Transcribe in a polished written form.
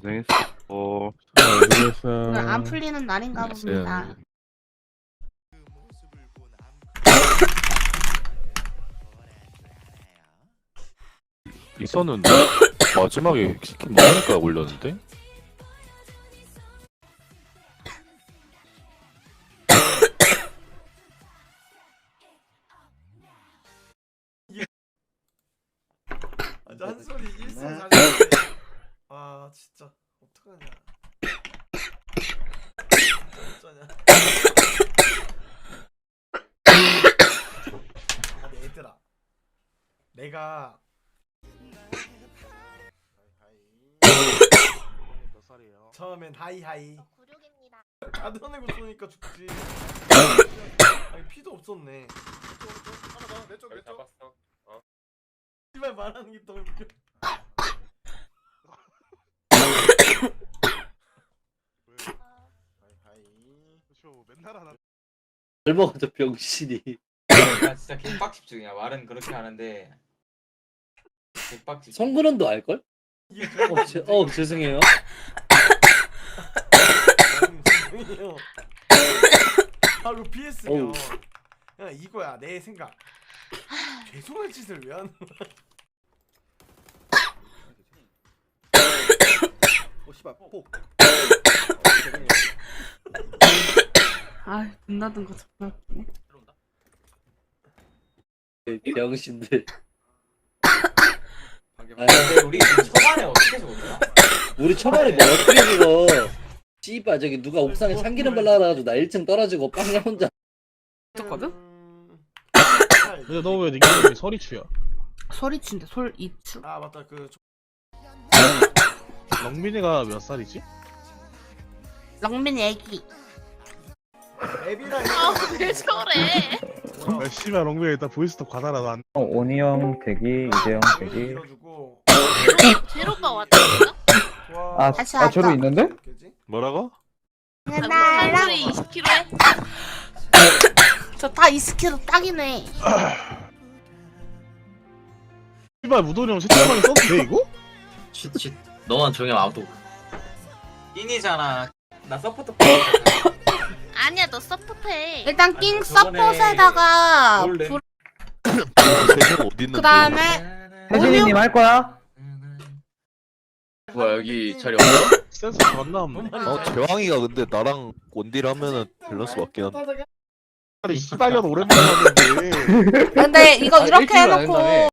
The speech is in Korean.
고생했어. 오늘 안 풀리는 날인가 봅니다. 있었는데 마지막에 치킨 먹으니까 올렸는데? 한소리 1승 4승. 아 진짜 어떡하냐. 어쩌냐. 아니 얘들아, 내가 몇 살이에요? 처음엔 하이하이 96입니다. 가둬내고 쏘니까 죽지. 아니 피도 없었네. 하나 더, 내쪽 잡았어. 씨발 말하는 게 너무 웃겨. 하이하이. 그렇죠. 맨날 하나. 잘 먹어줘 병신이. 나 진짜 개빡집 중이야. 말은 그렇게 하는데 개빡집. 성근원도 알걸? 이게 죄송해요. 죄송해요. 바로 PS면 어우. 그냥 이거야 내 생각. 죄송할 짓을 왜 하는 거야? 씨발 폭. 아, 빛나던 거 정말 웃기네. 병신들. 근데 우리 초반에 어떻게 죽었더라? 우리 초반에 뭐 어떻게 죽어? 씨발 저기 누가 옥상에 참기름 발라가지고 나 1층 떨어지고 빵야 혼자. 했거든? 근데 너 왜 닉네임이 서리추야? 소리친데 솔이추. 아 맞다 그 렁민이가 몇 살이지? 랑민 애기. 앱이랑 왜 저래? 아 씨발 렁민이 일단 보이스톡 과다라도 안. 오니형 대기, 이재형 대기. 밀어주고 제로가 왔다니까? 와. 다시 아, 저로 하자. 있는데? 뭐라고? 나랑 소리 20kg 해? 저다 이스키로 딱이네. 씨발 무도리 형 채팅방에 써도 돼 이거? 쉿쉿. 너만 조용히 하면 아무도. 인이잖아. 나 서포터. 아니야 너 서포트해. 일단 킹 아니, 저번에 서폿에다가 원래- 세명 어디 있는데? 그 다음에 혜진이님 할 거야? 뭐야 여기 자리 없어? 센스 존나 없네. 재왕이가 근데 나랑 원딜 하면은 밸런스 맞긴 한데. 아니 씨발년 오랜만에 하는데. 근데 이거 이렇게 일주일 안 해놓고 한다며.